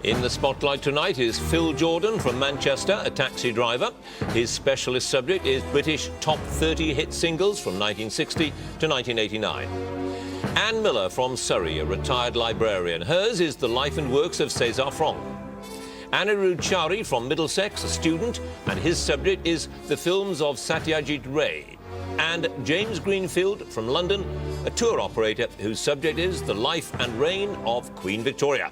In the spotlight tonight is Phil Jordan from Manchester, a taxi driver. His specialist subject is British top 30 hit singles from 1960 to 1989. Anne Miller from Surrey, a retired librarian. Hers is the life and works of Cesar Franck. Anirudh Chari from Middlesex, a student, and his subject is the films of Satyajit Ray. And James Greenfield from London, a tour operator whose subject is the life and reign of Queen Victoria.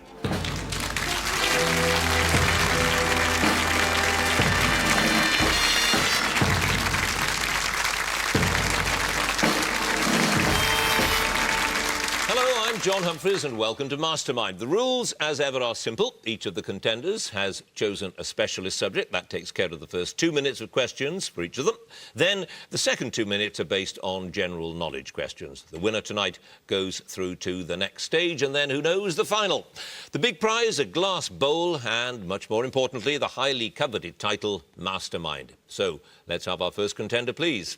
John Humphreys and welcome to Mastermind. The rules, as ever, are simple. Each of the contenders has chosen a specialist subject. That takes care of the first 2 minutes of questions for each of them. Then the second 2 minutes are based on general knowledge questions. The winner tonight goes through to the next stage, and then who knows, the final. The big prize, a glass bowl, and much more importantly, the highly coveted title, Mastermind. So let's have our first contender, please.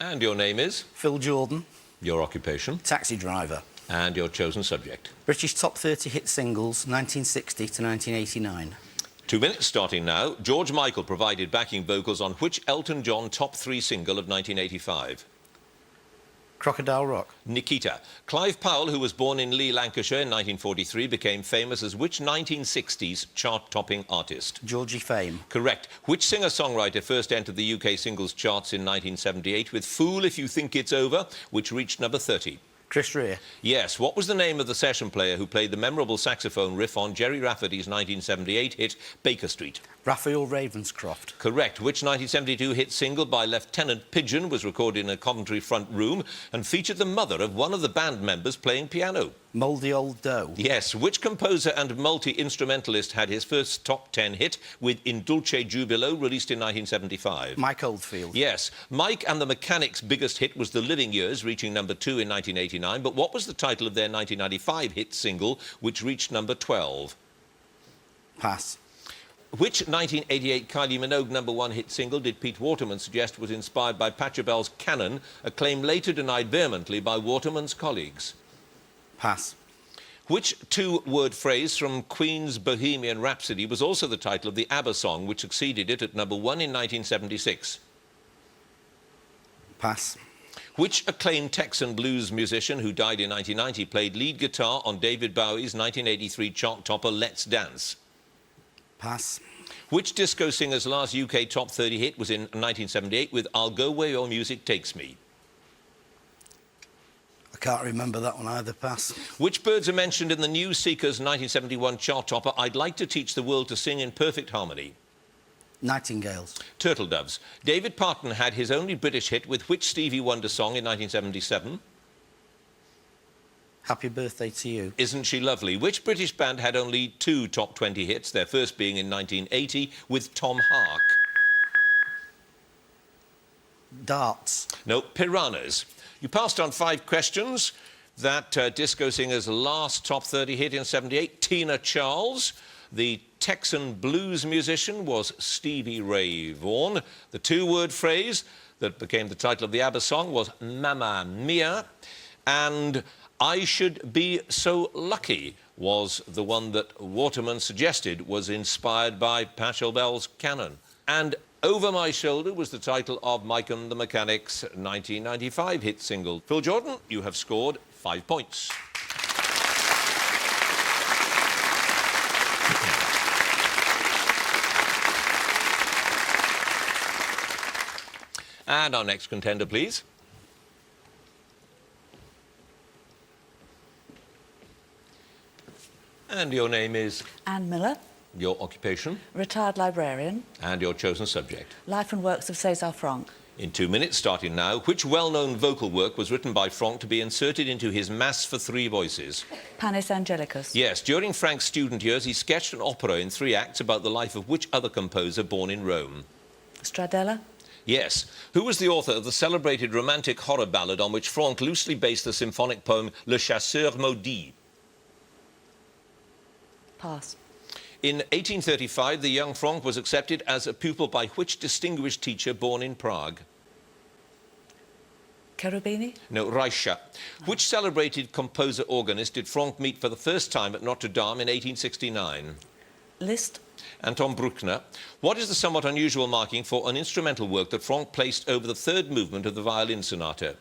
And your name is? Phil Jordan. Your occupation? Taxi driver. And your chosen subject? British top 30 hit singles, 1960 to 1989. 2 minutes starting now. George Michael provided backing vocals on which Elton John top 3 single of 1985? Crocodile Rock. Nikita. Clive Powell, who was born in Lee, Lancashire in 1943, became famous as which 1960s chart-topping artist? Georgie Fame. Correct. Which singer-songwriter first entered the UK singles charts in 1978 with Fool If You Think It's Over, which reached number 30? Chris Rea. Yes. What was the name of the session player who played the memorable saxophone riff on Jerry Rafferty's 1978 hit Baker Street? Raphael Ravenscroft. Correct. Which 1972 hit single by Lieutenant Pigeon was recorded in a Coventry front room and featured the mother of one of the band members playing piano? Mouldy Old Dough. Yes. Which composer and multi-instrumentalist had his first top 10 hit with In Dulce Jubilo, released in 1975? Mike Oldfield. Yes. Mike and the Mechanics' biggest hit was The Living Years, reaching number 2 in 1989. But what was the title of their 1995 hit single, which reached number 12? Pass. Which 1988 Kylie Minogue #1 hit single did Pete Waterman suggest was inspired by Pachelbel's Canon, a claim later denied vehemently by Waterman's colleagues? Pass. Which two-word phrase from Queen's Bohemian Rhapsody was also the title of the ABBA song, which succeeded it at number 1 in 1976? Pass. Which acclaimed Texan blues musician who died in 1990 played lead guitar on David Bowie's 1983 chart topper Let's Dance? Pass. Which disco singer's last UK top 30 hit was in 1978 with I'll Go Where Your Music Takes Me? I can't remember that one either. Pass. Which birds are mentioned in the New Seekers 1971 chart topper I'd Like to Teach the World to Sing in Perfect Harmony? Nightingales. Turtle doves. David Parton had his only British hit with which Stevie Wonder song in 1977? Happy Birthday to You. Isn't She Lovely? Which British band had only 2 top 20 hits, their first being in 1980 with Tom Hark? Darts. No, Piranhas. You passed on 5 questions. That disco singer's last top 30 hit in 78, Tina Charles. The Texan blues musician was Stevie Ray Vaughan. The two-word phrase that became the title of the ABBA song was Mamma Mia. And I Should Be So Lucky was the one that Waterman suggested was inspired by Pachelbel's Canon. And Over My Shoulder was the title of Mike and the Mechanics' 1995 hit single. Phil Jordan, you have scored 5 points. And our next contender, please. And your name is? Anne Miller. Your occupation? Retired librarian. And your chosen subject? Life and works of Cesar Franck. In 2 minutes, starting now, which well-known vocal work was written by Franck to be inserted into his Mass for 3 voices? Panis Angelicus. Yes, during Franck's student years, he sketched an opera in 3 acts about the life of which other composer born in Rome? Stradella. Yes. Who was the author of the celebrated romantic horror ballad on which Franck loosely based the symphonic poem Le Chasseur Maudit? Pass. In 1835, the young Franck was accepted as a pupil by which distinguished teacher born in Prague? Cherubini. No, Reicha. Which celebrated composer-organist did Franck meet for the first time at Notre Dame in 1869? Liszt. Anton Bruckner. What is the somewhat unusual marking for an instrumental work that Franck placed over the third movement of the violin sonata?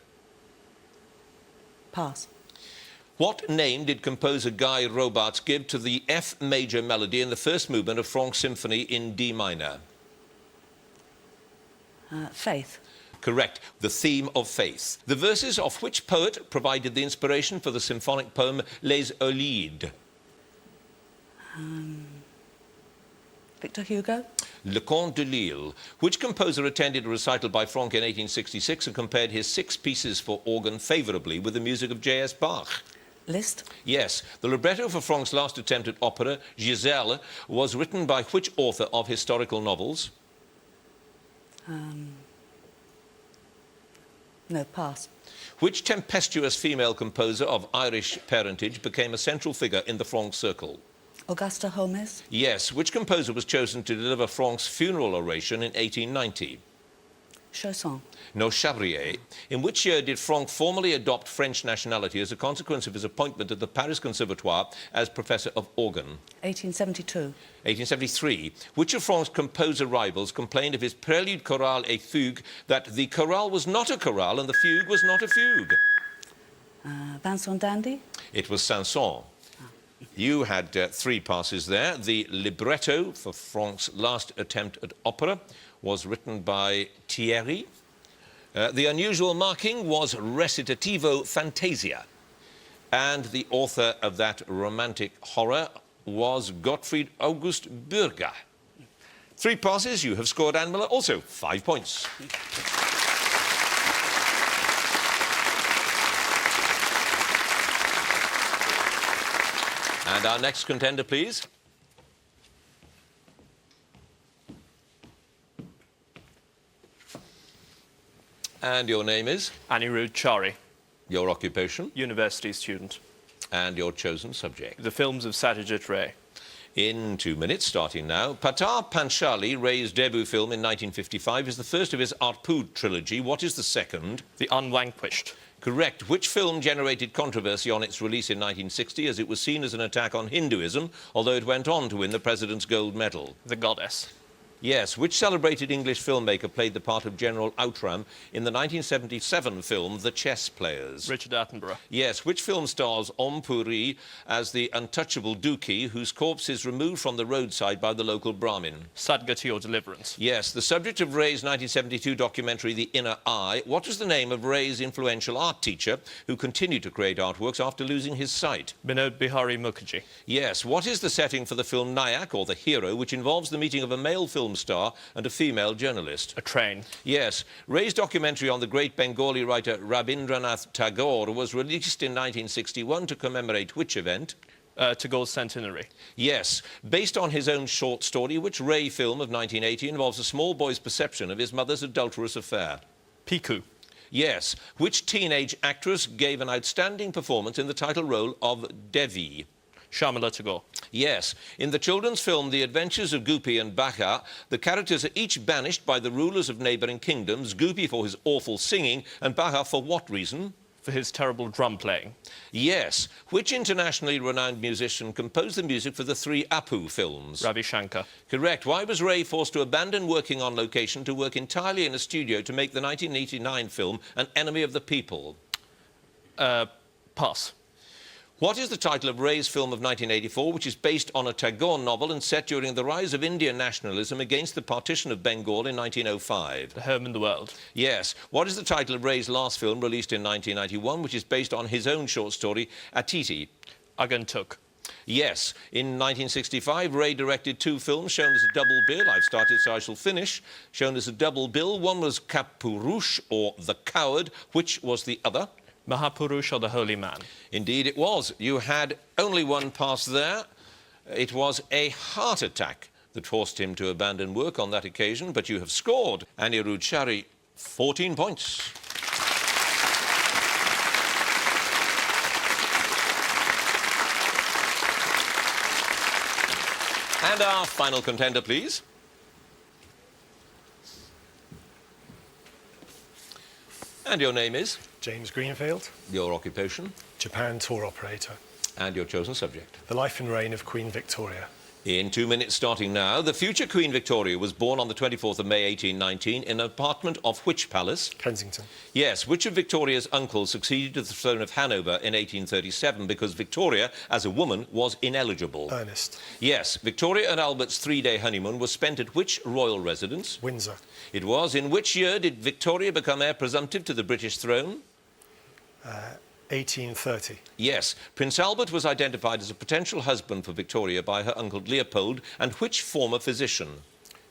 Pass. What name did composer Guy Robarts give to the F major melody in the first movement of Franck's symphony in D minor? Faith. Correct. The theme of faith. The verses of which poet provided the inspiration for the symphonic poem Les Olides? Victor Hugo. Le Comte de Lille. Which composer attended a recital by Franck in 1866 and compared his 6 pieces for organ favourably with the music of J.S. Bach? Liszt. Yes. The libretto for Franck's last attempt at opera, Giselle, was written by which author of historical novels? No, pass. Which tempestuous female composer of Irish parentage became a central figure in the Franck circle? Augusta Holmes. Yes. Which composer was chosen to deliver Franck's funeral oration in 1890? Chausson. No, Chabrier. In which year did Franck formally adopt French nationality as a consequence of his appointment at the Paris Conservatoire as professor of organ? 1872. 1873. Which of Franck's composer rivals complained of his Prélude, Chorale et Fugue that the chorale was not a chorale and the fugue was not a fugue? Vincent d'Indy. It was Saint-Saëns. You had 3 passes there. The libretto for Franck's last attempt at opera was written by Thierry. The unusual marking was recitativo fantasia. And the author of that romantic horror was Gottfried August Bürger. 3 passes, you have scored, Anne Miller, also 5 points. And our next contender, please. And your name is? Anirudh Chari, Your occupation? university student. And your chosen subject? The films of Satyajit Ray. In 2 minutes, starting now. Patar Panchali, Ray's debut film in 1955, is the first of his Arpud trilogy. What is the second? The Unvanquished. Correct. Which film generated controversy on its release in 1960 as it was seen as an attack on Hinduism, although it went on to win the President's Gold Medal? The Goddess. Yes. Which celebrated English filmmaker played the part of General Outram in the 1977 film The Chess Players? Richard Attenborough. Yes. Which film stars Om Puri as the untouchable Dookie, whose corpse is removed from the roadside by the local Brahmin? Sadgati or Deliverance. Yes. The subject of Ray's 1972 documentary The Inner Eye. What was the name of Ray's influential art teacher who continued to create artworks after losing his sight? Binod Bihari Mukherjee. Yes. What is the setting for the film Nayak, or The Hero, which involves the meeting of a male film star and a female journalist? A Train. Yes. Ray's documentary on the great Bengali writer Rabindranath Tagore was released in 1961 to commemorate which event? Tagore's Centenary. Yes. Based on his own short story, which Ray film of 1980 involves a small boy's perception of his mother's adulterous affair? Piku. Yes. Which teenage actress gave an outstanding performance in the title role of Devi? Shamala Tagore. Yes. In the children's film The Adventures of Goopy and Baka, the characters are each banished by the rulers of neighbouring kingdoms, Goopy for his awful singing and Baka for what reason? For his terrible drum playing. Yes. Which internationally renowned musician composed the music for the 3 Apu films? Ravi Shankar. Correct. Why was Ray forced to abandon working on location to work entirely in a studio to make the 1989 film An Enemy of the People? Pass. What is the title of Ray's film of 1984, which is based on a Tagore novel and set during the rise of Indian nationalism against the partition of Bengal in 1905? The Home in the World. Yes. What is the title of Ray's last film, released in 1991, which is based on his own short story, Atiti? Agantuk. Yes. In 1965, Ray directed 2 films shown as a double bill. I've started, so I shall finish. Shown as a double bill. One was Kapurush, or The Coward. Which was the other? Mahapurush or the Holy Man. Indeed it was. You had only 1 pass there. It was a heart attack that forced him to abandon work on that occasion, but you have scored. Anirudh Chari, 14 points. And our final contender, please. And your name is? James Greenfield, Your occupation Japan tour operator. and your chosen subject. The life and reign of Queen Victoria. In 2 minutes starting now, the future Queen Victoria was born on the 24th of May 1819 in an apartment of which palace? Kensington. Yes, which of Victoria's uncles succeeded to the throne of Hanover in 1837 because Victoria, as a woman, was ineligible? Ernest. Yes, Victoria and Albert's three-day honeymoon was spent at which royal residence? Windsor. It was. In which year did Victoria become heir presumptive to the British throne? 1830. Yes, Prince Albert was identified as a potential husband for Victoria by her uncle Leopold and which former physician?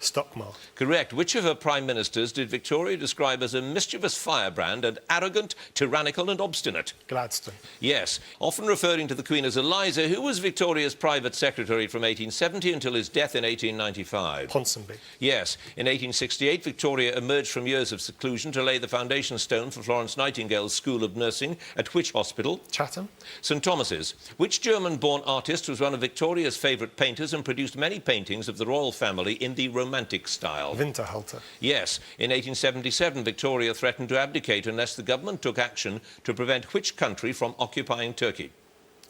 Stockmar. Correct. Which of her prime ministers did Victoria describe as a mischievous firebrand and arrogant, tyrannical and obstinate? Gladstone. Yes. Often referring to the Queen as Eliza, who was Victoria's private secretary from 1870 until his death in 1895? Ponsonby. Yes. In 1868, Victoria emerged from years of seclusion to lay the foundation stone for Florence Nightingale's School of Nursing at which hospital? Chatham. St Thomas's. Which German-born artist was one of Victoria's favourite painters and produced many paintings of the royal family in the Romantic style? Winterhalter. Yes. In 1877, Victoria threatened to abdicate unless the government took action to prevent which country from occupying Turkey?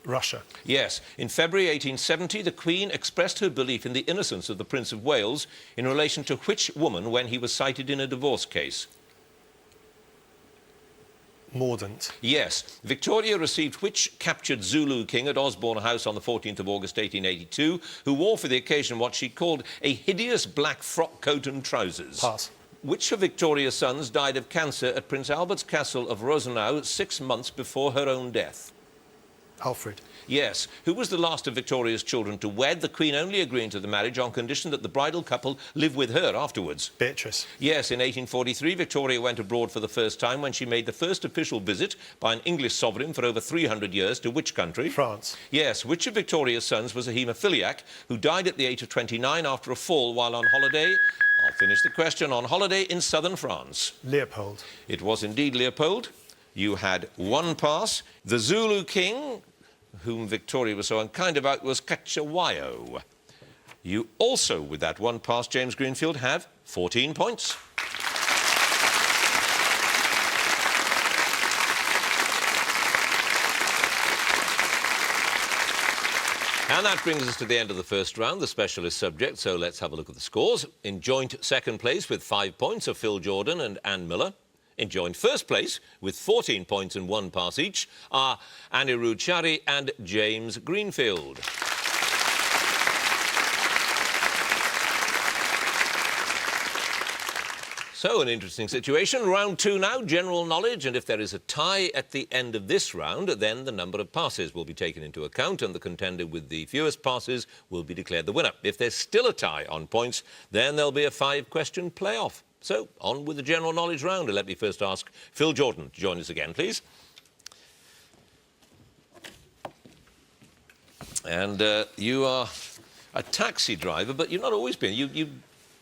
Russia. Yes. In February 1870, the Queen expressed her belief in the innocence of the Prince of Wales in relation to which woman when he was cited in a divorce case? Mordaunt. Yes. Victoria received which captured Zulu king at Osborne House on the 14th of August 1882, who wore for the occasion what she called a hideous black frock coat and trousers? Pass. Which of Victoria's sons died of cancer at Prince Albert's Castle of Rosenau 6 months before her own death? Alfred. Yes. Who was the last of Victoria's children to wed, the Queen only agreeing to the marriage on condition that the bridal couple live with her afterwards? Beatrice. Yes, in 1843, Victoria went abroad for the first time when she made the first official visit by an English sovereign for over 300 years to which country? France. Yes. Which of Victoria's sons was a haemophiliac who died at the age of 29 after a fall while on holiday? I'll finish the question. On holiday in southern France. Leopold. It was indeed Leopold. You had one pass. The Zulu king, whom Victoria was so unkind about, was Cachawayo. You also, with that one pass, James Greenfield, have 14 points. And that brings us to the end of the first round, the specialist subject, so let's have a look at the scores. In joint second place with 5 points are Phil Jordan and Anne Miller. In joint first place, with 14 points and 1 pass each, are Anirudh Chari and James Greenfield. So, an interesting situation. Round 2 now, general knowledge, and if there is a tie at the end of this round, then the number of passes will be taken into account and the contender with the fewest passes will be declared the winner. If there's still a tie on points, then there'll be a 5-question playoff. So, on with the general knowledge round. And let me first ask Phil Jordan to join us again, please. And you are a taxi driver, but you've not always been. You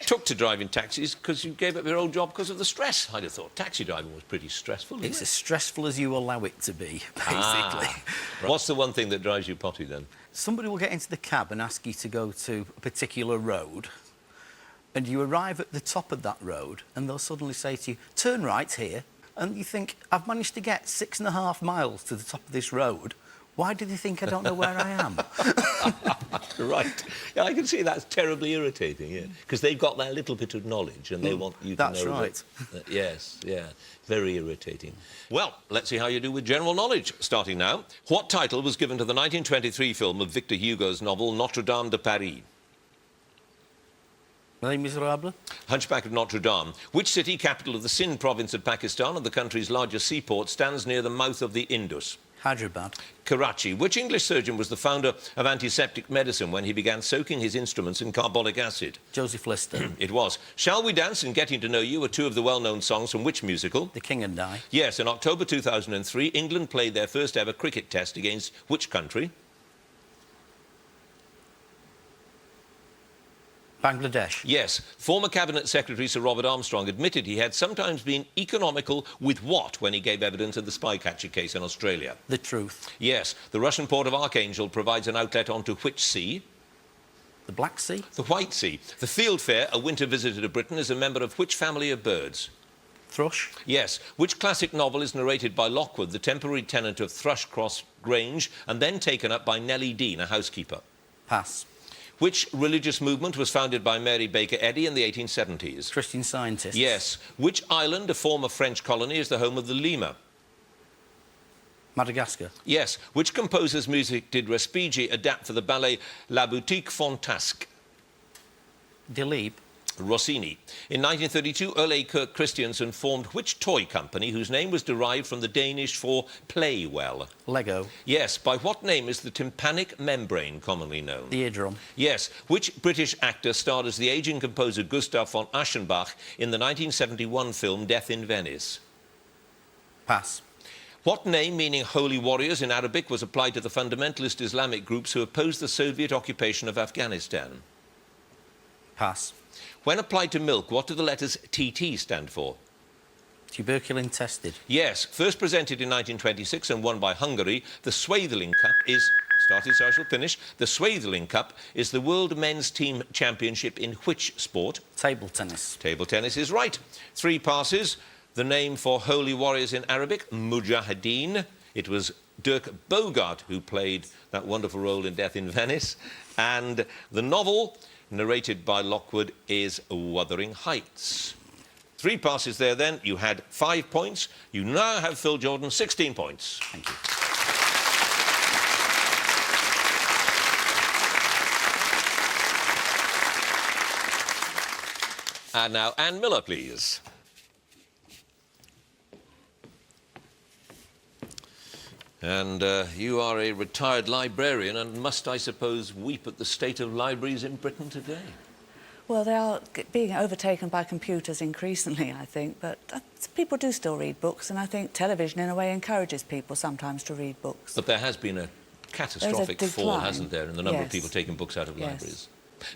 took to driving taxis because you gave up your old job because of the stress. I'd have thought taxi driving was pretty stressful. It's as stressful as you allow it to be, basically. Right. What's the one thing that drives you potty, then? Somebody will get into the cab and ask you to go to a particular road, and you arrive at the top of that road, and they'll suddenly say to you, turn right here, and you think, I've managed to get 6.5 miles to the top of this road. Why do they think I don't know where I am? Right. Yeah, I can see that's terribly irritating, yeah. Because they've got that little bit of knowledge and they want you to know... That's right. Yes, yeah. Very irritating. Well, let's see how you do with general knowledge. Starting now. What title was given to the 1923 film of Victor Hugo's novel Notre Dame de Paris? Les Miserables? Hunchback of Notre Dame. Which city, capital of the Sindh province of Pakistan and the country's largest seaport, stands near the mouth of the Indus? Hyderabad. Karachi. Which English surgeon was the founder of antiseptic medicine when he began soaking his instruments in carbolic acid? Joseph Lister. It was. Shall We Dance and Getting to Know You are two of the well-known songs from which musical? The King and I. Yes, in October 2003, England played their first ever cricket test against which country? Bangladesh. Yes. Former Cabinet Secretary Sir Robert Armstrong admitted he had sometimes been economical with what when he gave evidence in the spy-catcher case in Australia? The Truth. Yes. The Russian port of Archangel provides an outlet onto which sea? The Black Sea. The White Sea. The fieldfare, a winter visitor to Britain, is a member of which family of birds? Thrush. Yes. Which classic novel is narrated by Lockwood, the temporary tenant of Thrushcross Grange, and then taken up by Nellie Dean, a housekeeper? Pass. Which religious movement was founded by Mary Baker Eddy in the 1870s? Christian Scientists. Yes. Which island, a former French colony, is the home of the lemur? Madagascar. Yes. Which composer's music did Respighi adapt for the ballet La Boutique Fantasque? Delibes. Rossini. In 1932, Ole Kirk Christiansen formed which toy company whose name was derived from the Danish for play well? Lego. Yes. By what name is the tympanic membrane commonly known? The eardrum. Yes. Which British actor starred as the aging composer Gustav von Aschenbach in the 1971 film Death in Venice? Pass. What name, meaning holy warriors in Arabic, was applied to the fundamentalist Islamic groups who opposed the Soviet occupation of Afghanistan? Pass. When applied to milk, what do the letters TT stand for? Tuberculin tested. Yes. First presented in 1926 and won by Hungary, the Swatheling Cup is... Started, so I shall finish. The Swatheling Cup is the World Men's Team Championship in which sport? Table tennis. Table tennis is right. 3 passes. The name for holy warriors in Arabic, Mujahideen. It was Dirk Bogarde who played that wonderful role in Death in Venice. And the novel, narrated by Lockwood, is Wuthering Heights. 3 passes there then. You had 5 points. You now have, Phil Jordan, 16 points. Thank you. And now, Anne Miller, please. And you are a retired librarian and must, I suppose, weep at the state of libraries in Britain today. Well, they are being overtaken by computers increasingly, I think, but people do still read books, and I think television, in a way, encourages people sometimes to read books. But there has been a catastrophic fall, decline. hasn't there, in the number of Yes. people taking books out of Yes. libraries.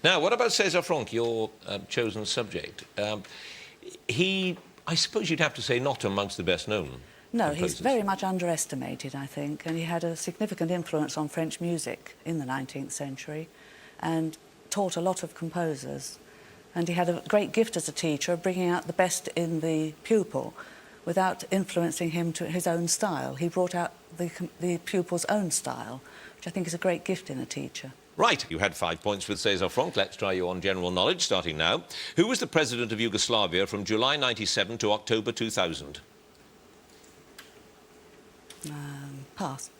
Now, what about Cesar Franck, your chosen subject? I suppose you'd have to say, not amongst the best known. No, composers. he's very much underestimated, I think, and he had a significant influence on French music in the 19th century and taught a lot of composers. And he had a great gift as a teacher of bringing out the best in the pupil without influencing him to his own style. He brought out the pupil's own style, which I think is a great gift in a teacher. Right, you had 5 points with Cesar Franck. Let's try you on general knowledge, starting now. Who was the president of Yugoslavia from July 97 to October 2000? Pass.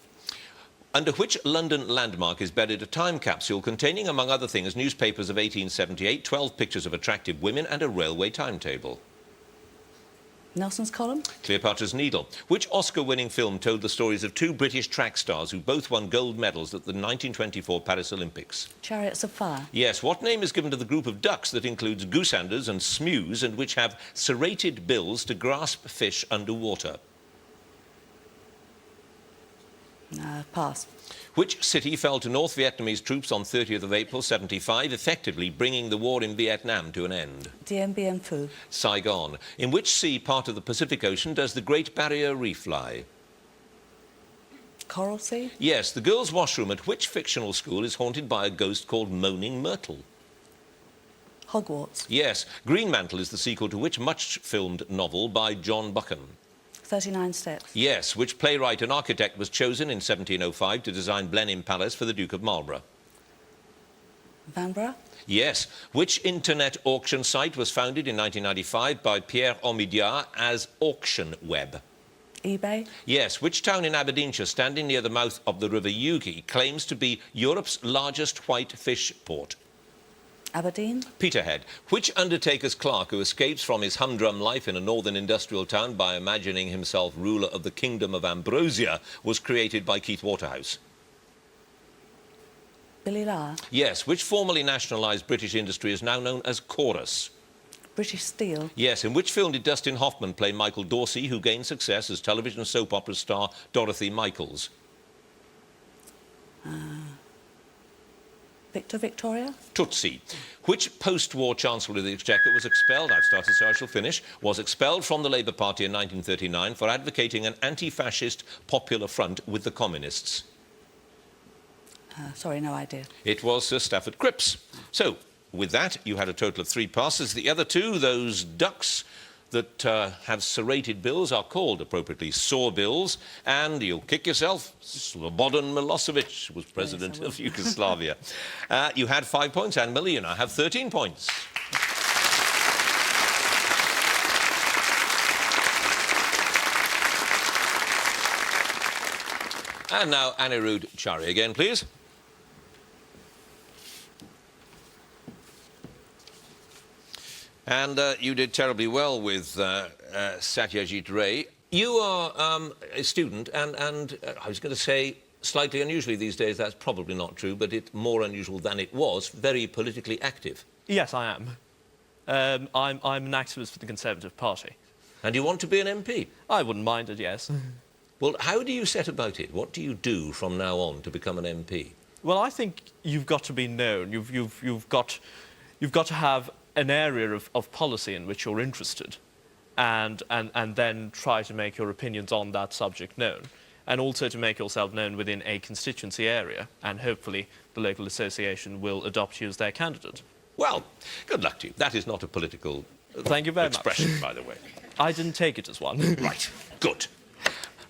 Under which London landmark is buried a time capsule containing, among other things, newspapers of 1878, 12 pictures of attractive women and a railway timetable? Nelson's Column? Cleopatra's Needle. Which Oscar-winning film told the stories of 2 British track stars who both won gold medals at the 1924 Paris Olympics? Chariots of Fire? Yes. What name is given to the group of ducks that includes gooseanders and smews and which have serrated bills to grasp fish underwater? Pass. Which city fell to North Vietnamese troops on 30th of April 75, effectively bringing the war in Vietnam to an end? Dien Bien Phu? Saigon. In which sea, part of the Pacific Ocean, does the Great Barrier Reef lie? Coral Sea? Yes. The girls' washroom at which fictional school is haunted by a ghost called Moaning Myrtle? Hogwarts? Yes. Greenmantle is the sequel to which much-filmed novel by John Buchan? 39 Steps? Yes. Which playwright and architect was chosen in 1705 to design Blenheim Palace for the Duke of Marlborough? Vanbrugh? Yes. Which internet auction site was founded in 1995 by Pierre Omidyar as Auction Web? eBay? Yes. Which town in Aberdeenshire, standing near the mouth of the River Ugi, claims to be Europe's largest white fish port? Aberdeen? Peterhead. Which undertaker's clerk who escapes from his humdrum life in a northern industrial town by imagining himself ruler of the Kingdom of Ambrosia was created by Keith Waterhouse? Billy Lara? Yes. Which formerly nationalised British industry is now known as Chorus? British Steel? Yes. In which film did Dustin Hoffman play Michael Dorsey, who gained success as television soap opera star Dorothy Michaels? Victor Victoria? Tootsie. Which post-war Chancellor of the Exchequer was expelled, I've started so I shall finish, was expelled from the Labour Party in 1939 for advocating an anti-fascist popular front with the communists? Sorry, no idea. It was Sir Stafford Cripps. So, with that, you had a total of 3 passes. The other 2, those ducks, that have serrated bills are called, appropriately, saw bills. And you'll kick yourself, Slobodan Milosevic was president of Yugoslavia. You had 5 points, and Millie, you now have 13 points. And now Anirudh Chari again, please. And you did terribly well with Satyajit Ray. You are a student, and I was going to say, slightly unusually these days, that's probably not true, but it's more unusual than it was, very politically active. Yes, I am. I'm an activist for the Conservative Party. And you want to be an MP? I wouldn't mind it, yes. Well, how do you set about it? What do you do from now on to become an MP? Well, I think you've got to be known. You've got to have an area of policy in which you're interested, and then try to make your opinions on that subject known, and also to make yourself known within a constituency area, and hopefully the local association will adopt you as their candidate. Well, good luck to you. That is not a political Thank you very expression, much. by the way. I didn't take it as one. Right, good.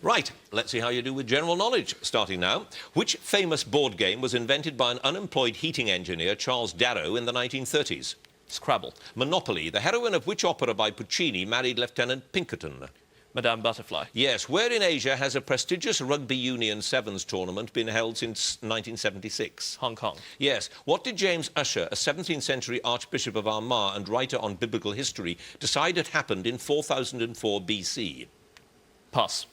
Right, let's see how you do with general knowledge, starting now. Which famous board game was invented by an unemployed heating engineer, Charles Darrow, in the 1930s? Scrabble. Monopoly. The heroine of which opera by Puccini married Lieutenant Pinkerton? Madame Butterfly. Yes. Where in Asia has a prestigious rugby union sevens tournament been held since 1976? Hong Kong. Yes. What did James Ussher, a 17th century Archbishop of Armagh and writer on biblical history, decide had happened in 4004 BC? Pass.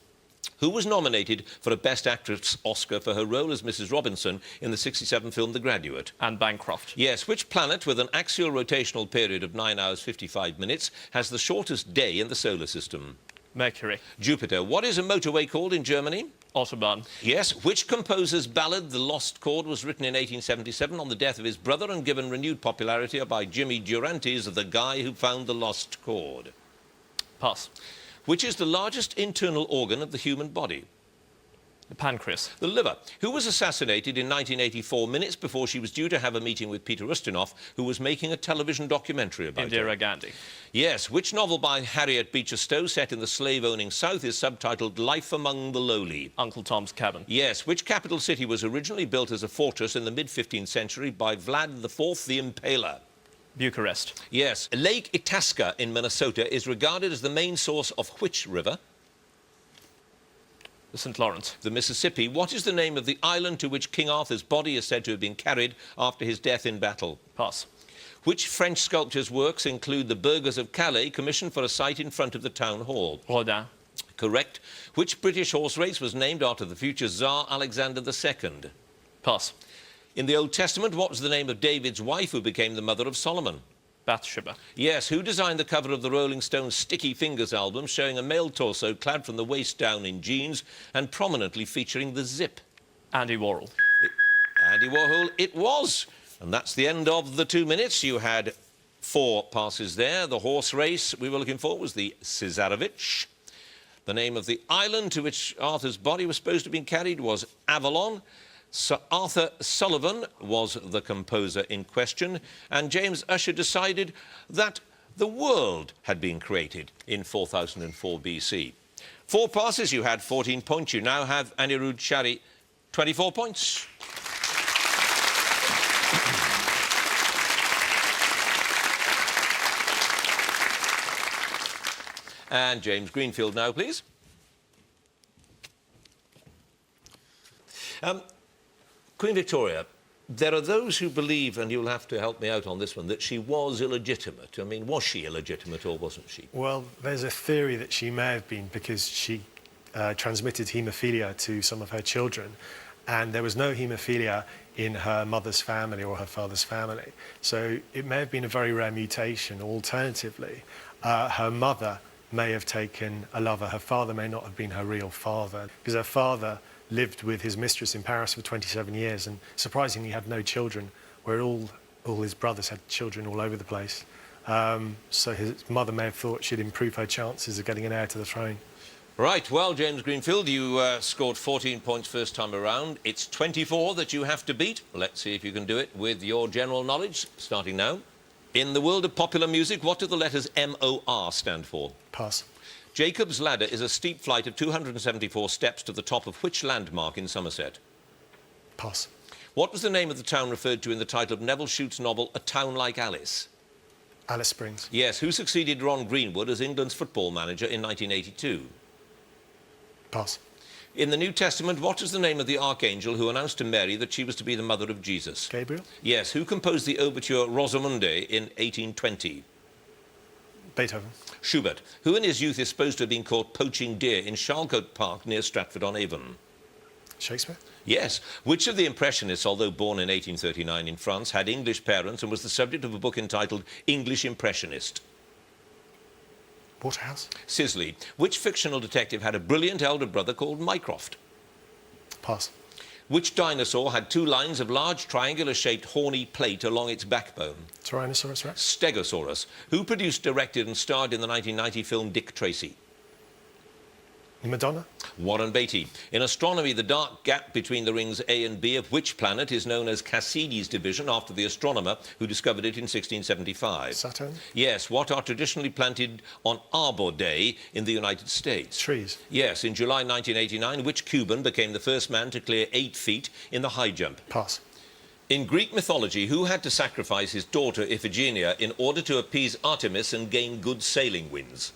Who was nominated for a Best Actress Oscar for her role as Mrs. Robinson in the 1967 film The Graduate? Anne Bancroft. Yes. Which planet with an axial rotational period of 9 hours 55 minutes has the shortest day in the solar system? Mercury. Jupiter. What is a motorway called in Germany? Autobahn. Yes. Which composer's ballad The Lost Chord was written in 1877 on the death of his brother and given renewed popularity by Jimmy Durante's The Guy Who Found the Lost Chord? Pass. Which is the largest internal organ of the human body? The pancreas. The liver. Who was assassinated in 1984, minutes before she was due to have a meeting with Peter Ustinov, who was making a television documentary about her? Indira Gandhi. Yes. Which novel by Harriet Beecher Stowe set in the slave-owning South is subtitled Life Among the Lowly? Uncle Tom's Cabin. Yes. Which capital city was originally built as a fortress in the mid-15th century by Vlad IV the Impaler? Bucharest. Yes. Lake Itasca in Minnesota is regarded as the main source of which river? The St. Lawrence. The Mississippi. What is the name of the island to which King Arthur's body is said to have been carried after his death in battle? Pass. Which French sculptor's works include the Burghers of Calais, commissioned for a site in front of the town hall? Rodin. Correct. Which British horse race was named after the future Tsar Alexander II? Pass. In the Old Testament, what was the name of David's wife who became the mother of Solomon? Bathsheba. Yes. Who designed the cover of the Rolling Stones' Sticky Fingers album, showing a male torso clad from the waist down in jeans and prominently featuring the zip? Andy Warhol. Andy Warhol it was. And that's the end of the 2 minutes. You had 4 passes there. The horse race we were looking for was the Cesarevich. The name of the island to which Arthur's body was supposed to have been carried was Avalon. Sir Arthur Sullivan was the composer in question, and James Ussher decided that the world had been created in 4004 BC. 4 passes, you had 14 points. You now have Anirudh Chari, 24 points. And James Greenfield now, please. Queen Victoria, there are those who believe, and you'll have to help me out on this one, that she was illegitimate. I mean, was she illegitimate or wasn't she? Well, there's a theory that she may have been because she transmitted haemophilia to some of her children, and there was no haemophilia in her mother's family or her father's family. So it may have been a very rare mutation. Alternatively, her mother may have taken a lover. Her father may not have been her real father, because her father lived with his mistress in Paris for 27 years and surprisingly had no children, where all his brothers had children all over the place. So his mother may have thought she'd improve her chances of getting an heir to the throne. Right, well, James Greenfield, you scored 14 points first time around. It's 24 that you have to beat. Let's see if you can do it with your general knowledge, starting now. In the world of popular music, what do the letters MOR stand for? Pass. Jacob's Ladder is a steep flight of 274 steps to the top of which landmark in Somerset? Pass. What was the name of the town referred to in the title of Neville Shute's novel A Town Like Alice? Alice Springs. Yes, who succeeded Ron Greenwood as England's football manager in 1982? Pass. In the New Testament, what was the name of the archangel who announced to Mary that she was to be the mother of Jesus? Gabriel. Yes, who composed the overture Rosamunde in 1820? Beethoven. Schubert, who in his youth is supposed to have been caught poaching deer in Charlecote Park near Stratford-on-Avon? Shakespeare. Yes. Which of the Impressionists, although born in 1839 in France, had English parents and was the subject of a book entitled English Impressionist? Waterhouse. Sisley. Which fictional detective had a brilliant elder brother called Mycroft? Pass. Which dinosaur had two lines of large triangular-shaped horny plate along its backbone? Tyrannosaurus Rex. Stegosaurus. Who produced, directed and starred in the 1990 film Dick Tracy? Madonna. Warren Beatty. In astronomy, the dark gap between the rings A and B of which planet is known as Cassidy's division after the astronomer who discovered it in 1675? Saturn. Yes. What are traditionally planted on Arbor Day in the United States? Trees. Yes. In July 1989, which Cuban became the first man to clear 8 feet in the high jump? Pass. In Greek mythology, who had to sacrifice his daughter Iphigenia in order to appease Artemis and gain good sailing winds?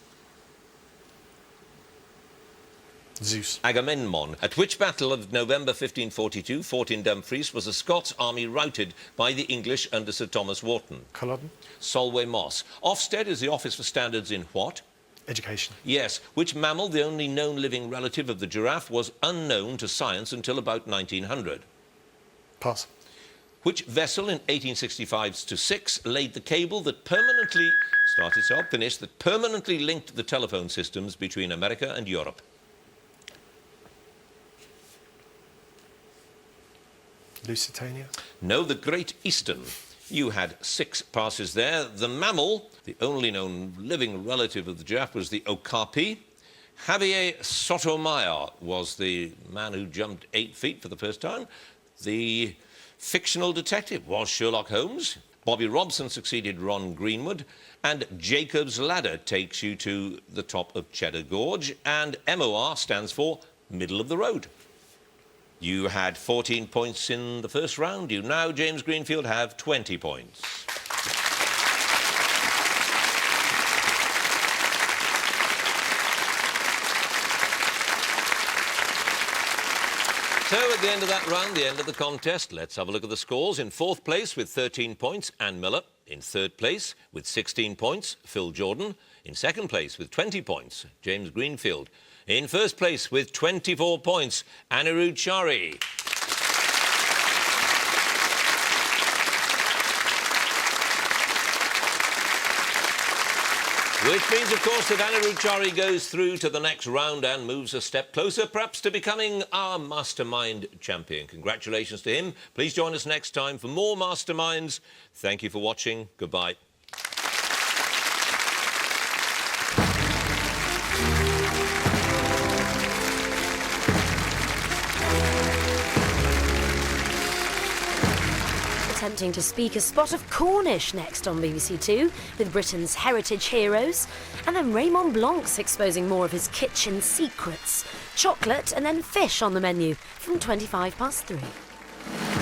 Zeus. Agamemnon. At which battle of November 1542, fought in Dumfries, was the Scots army routed by the English under Sir Thomas Wharton? Culloden. Solway Moss. Ofsted is the Office for Standards in what? Education. Yes. Which mammal, the only known living relative of the giraffe, was unknown to science until about 1900? Pass. Which vessel in 1865-6 laid the cable that permanently, that permanently linked the telephone systems between America and Europe? Lusitania. No, the Great Eastern. You had 6 passes there. The mammal, the only known living relative of the giraffe, was the okapi. Javier Sotomayor was the man who jumped 8 feet for the first time. The fictional detective was Sherlock Holmes. Bobby Robson succeeded Ron Greenwood. And Jacob's Ladder takes you to the top of Cheddar Gorge. And MOR stands for Middle of the Road. You had 14 points in the first round. You now, James Greenfield, have 20 points. So at the end of that round, the end of the contest, let's have a look at the scores. In 4th place with 13 points, Anne Miller. In 3rd place with 16 points, Phil Jordan. In 2nd place with 20 points, James Greenfield. In 1st place with 24 points, Anirudh Chari. Which means, of course, that Anirudh Chari goes through to the next round and moves a step closer, perhaps, to becoming our Mastermind champion. Congratulations to him. Please join us next time for more Masterminds. Thank you for watching. Goodbye. Attempting to speak a spot of Cornish next on BBC Two with Britain's heritage heroes, and then Raymond Blanc's exposing more of his kitchen secrets. Chocolate and then fish on the menu from 3:25.